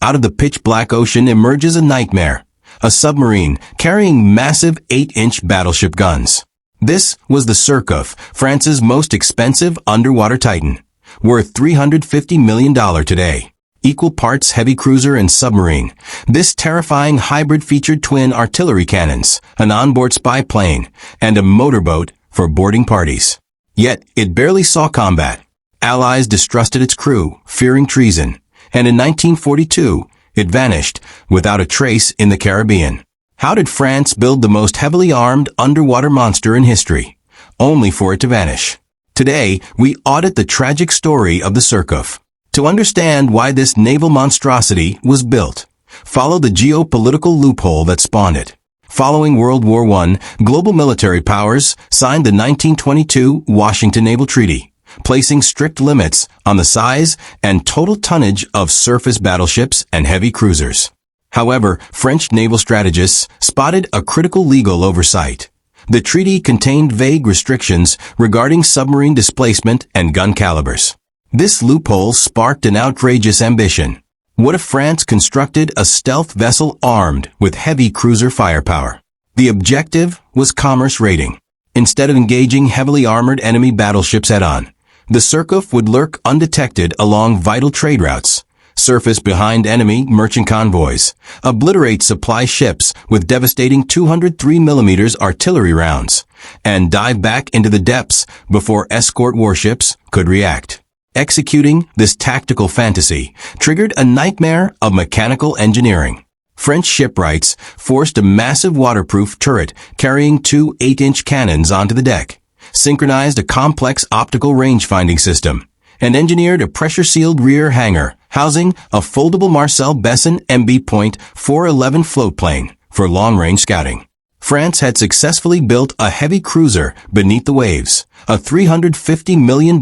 out of the pitch-black ocean emerges a nightmare, a submarine carrying massive 8-inch battleship guns. This was the Surcouf, France's most expensive underwater titan, worth $350 million today. Equal parts heavy cruiser and submarine, this terrifying hybrid featured twin artillery cannons, an onboard spy plane, and a motorboat for boarding parties. Yet, it barely saw combat. Allies distrusted its crew, fearing treason, and in 1942, it vanished without a trace in the Caribbean. How did France build the most heavily armed underwater monster in history, only for it to vanish? Today, we audit the tragic story of the Surcouf. To understand why this naval monstrosity was built, follow the geopolitical loophole that spawned it. Following World War I, global military powers signed the 1922 Washington Naval Treaty, placing strict limits on the size and total tonnage of surface battleships and heavy cruisers. However, French naval strategists spotted a critical legal oversight. The treaty contained vague restrictions regarding submarine displacement and gun calibers. This loophole sparked an outrageous ambition. What if France constructed a stealth vessel armed with heavy cruiser firepower? The objective was commerce raiding. Instead of engaging heavily armored enemy battleships head-on, the Surcouf would lurk undetected along vital trade routes, surface behind enemy merchant convoys, obliterate supply ships with devastating 203mm artillery rounds, and dive back into the depths before escort warships could react. Executing this tactical fantasy triggered a nightmare of mechanical engineering. French shipwrights forced a massive waterproof turret carrying two 8-inch cannons onto the deck, synchronized a complex optical range-finding system, and engineered a pressure-sealed rear hangar housing a foldable Marcel Besson MB.411 floatplane for long-range scouting. France had successfully built a heavy cruiser beneath the waves, a $350 million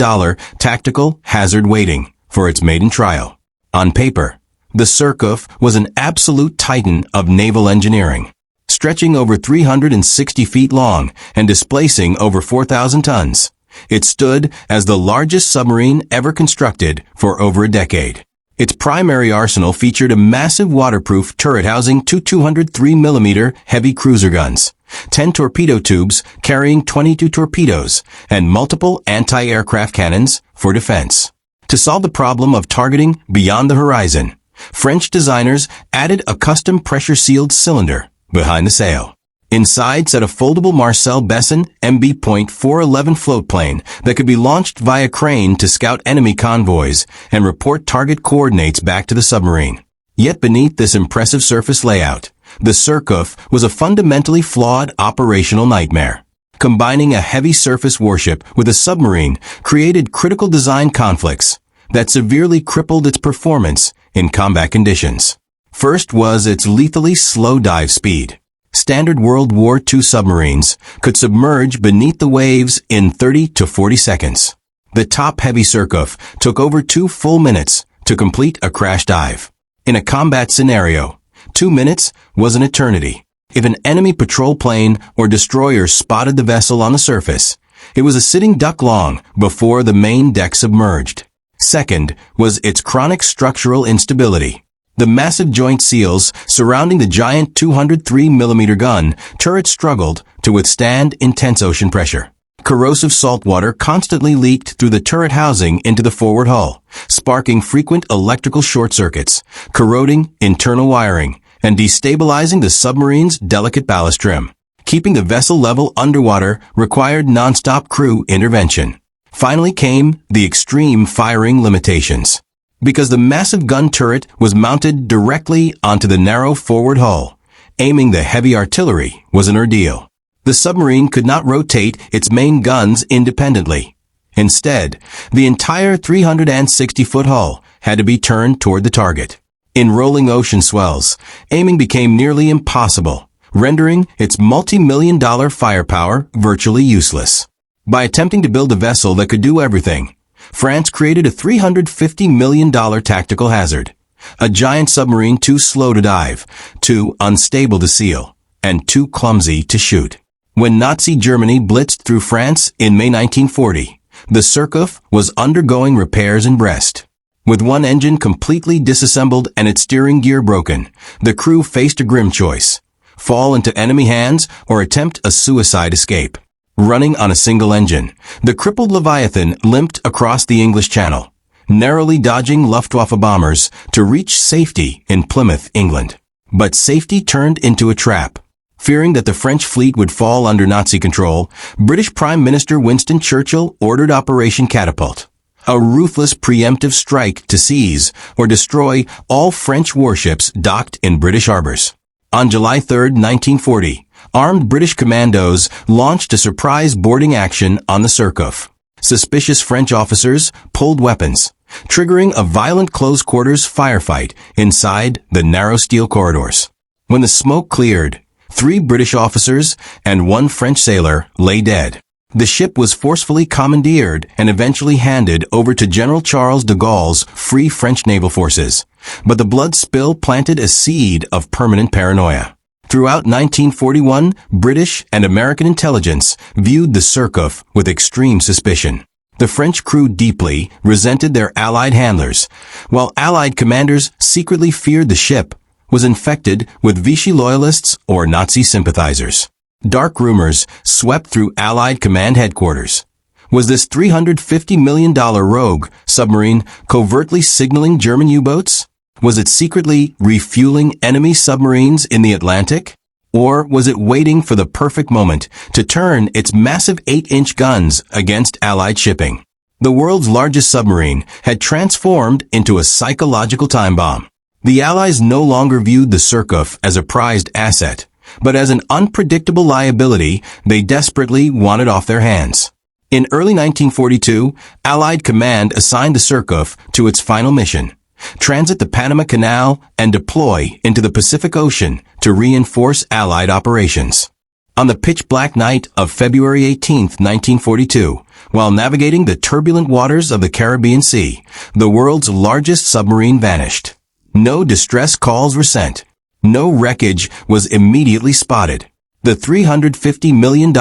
tactical hazard waiting for its maiden trial. On paper, the Surcouf was an absolute titan of naval engineering, stretching over 360 feet long and displacing over 4,000 tons. It stood as the largest submarine ever constructed for over a decade. Its primary arsenal featured a massive waterproof turret housing two 203mm heavy cruiser guns, 10 torpedo tubes carrying 22 torpedoes, and multiple anti-aircraft cannons for defense. To solve the problem of targeting beyond the horizon, French designers added a custom pressure-sealed cylinder behind the sail. Inside sat a foldable Marcel Besson MB.411 floatplane that could be launched via crane to scout enemy convoys and report target coordinates back to the submarine. Yet beneath this impressive surface layout, the Surcouf was a fundamentally flawed operational nightmare. Combining a heavy surface warship with a submarine created critical design conflicts that severely crippled its performance in combat conditions. First was its lethally slow dive speed. Standard World War II submarines could submerge beneath the waves in 30 to 40 seconds. The top-heavy Surcouf took over 2 full minutes to complete a crash dive. In a combat scenario, 2 minutes was an eternity. If an enemy patrol plane or destroyer spotted the vessel on the surface, it was a sitting duck long before the main deck submerged. Second was its chronic structural instability. The massive joint seals surrounding the giant 203mm gun turret struggled to withstand intense ocean pressure. Corrosive salt water constantly leaked through the turret housing into the forward hull, sparking frequent electrical short circuits, corroding internal wiring, and destabilizing the submarine's delicate ballast trim. Keeping the vessel level underwater required non-stop crew intervention. Finally came the extreme firing limitations. Because the massive gun turret was mounted directly onto the narrow forward hull, aiming the heavy artillery was an ordeal. The submarine could not rotate its main guns independently. Instead, the entire 360-foot hull had to be turned toward the target. In rolling ocean swells, aiming became nearly impossible, rendering its multi-million-dollar firepower virtually useless. By attempting to build a vessel that could do everything, France created a $350 million tactical hazard, a giant submarine too slow to dive, too unstable to seal, and too clumsy to shoot. When Nazi Germany blitzed through France in May 1940, the Surcouf was undergoing repairs in Brest. With one engine completely disassembled and its steering gear broken, the crew faced a grim choice: fall into enemy hands or attempt a suicide escape. Running on a single engine, the crippled Leviathan limped across the English Channel, narrowly dodging Luftwaffe bombers to reach safety in Plymouth, England. But safety turned into a trap. Fearing that the French fleet would fall under Nazi control, British Prime Minister Winston Churchill ordered Operation Catapult, a ruthless preemptive strike to seize or destroy all French warships docked in British harbors. On July 3, 1940, armed British commandos launched a surprise boarding action on the Surcouf. Suspicious French officers pulled weapons, triggering a violent close-quarters firefight inside the narrow steel corridors. When the smoke cleared, 3 British officers and 1 French sailor lay dead. The ship was forcefully commandeered and eventually handed over to General Charles de Gaulle's Free French Naval Forces. But the blood spill planted a seed of permanent paranoia. Throughout 1941, British and American intelligence viewed the Surcouf with extreme suspicion. The French crew deeply resented their Allied handlers, while Allied commanders secretly feared the ship was infected with Vichy loyalists or Nazi sympathizers. Dark rumors swept through Allied command headquarters. Was this $350 million rogue submarine covertly signaling German U-boats? Was it secretly refueling enemy submarines in the Atlantic? Or was it waiting for the perfect moment to turn its massive 8-inch guns against Allied shipping? The world's largest submarine had transformed into a psychological time bomb. The Allies no longer viewed the Surcouf as a prized asset, but as an unpredictable liability they desperately wanted off their hands. In early 1942, Allied command assigned the Surcouf to its final mission: transit the Panama Canal and deploy into the Pacific Ocean to reinforce Allied operations. On the pitch-black night of February 18, 1942, while navigating the turbulent waters of the Caribbean Sea, the world's largest submarine vanished. No distress calls were sent. No wreckage was immediately spotted. The $350 million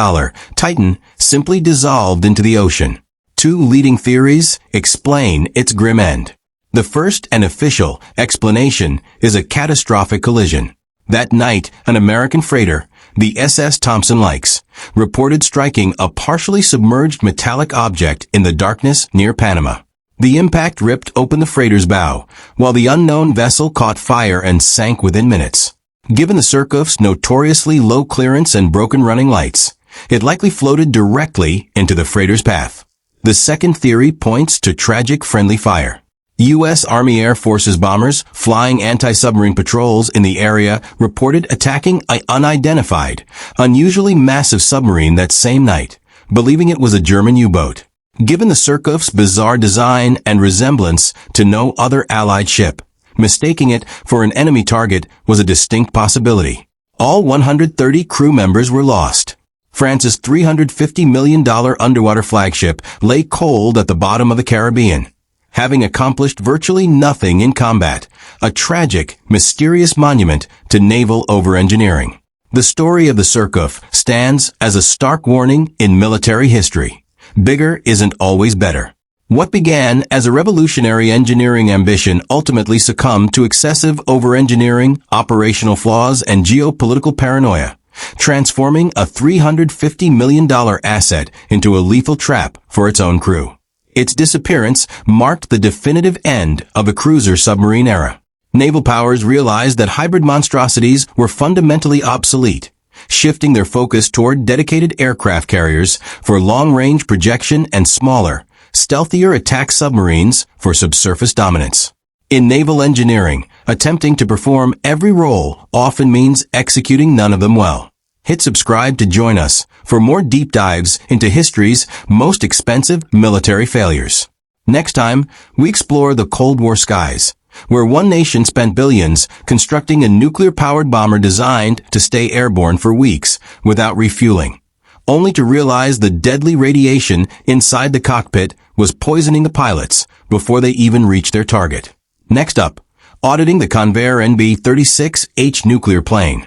Titan simply dissolved into the ocean. 2 leading theories explain its grim end. The first and official explanation is a catastrophic collision. That night, an American freighter, the SS Thompson Likes, reported striking a partially submerged metallic object in the darkness near Panama. The impact ripped open the freighter's bow, while the unknown vessel caught fire and sank within minutes. Given the Surcouf's notoriously low clearance and broken running lights, it likely floated directly into the freighter's path. The second theory points to tragic friendly fire. U.S. Army Air Forces bombers flying anti-submarine patrols in the area reported attacking an unidentified, unusually massive submarine that same night, believing it was a German U-boat. Given the Surcouf's bizarre design and resemblance to no other Allied ship, mistaking it for an enemy target was a distinct possibility. All 130 crew members were lost. France's $350 million underwater flagship lay cold at the bottom of the Caribbean, having accomplished virtually nothing in combat, a tragic, mysterious monument to naval over-engineering. The story of the Surcouf stands as a stark warning in military history. Bigger isn't always better. What began as a revolutionary engineering ambition ultimately succumbed to excessive over-engineering, operational flaws, and geopolitical paranoia, transforming a $350 million asset into a lethal trap for its own crew. Its disappearance marked the definitive end of the cruiser submarine era. Naval powers realized that hybrid monstrosities were fundamentally obsolete, shifting their focus toward dedicated aircraft carriers for long-range projection and smaller, stealthier attack submarines for subsurface dominance. In naval engineering, attempting to perform every role often means executing none of them well. Hit subscribe to join us for more deep dives into history's most expensive military failures. Next time, we explore the Cold War skies, where one nation spent billions constructing a nuclear-powered bomber designed to stay airborne for weeks without refueling, only to realize the deadly radiation inside the cockpit was poisoning the pilots before they even reached their target. Next up, auditing the Convair NB-36H nuclear plane.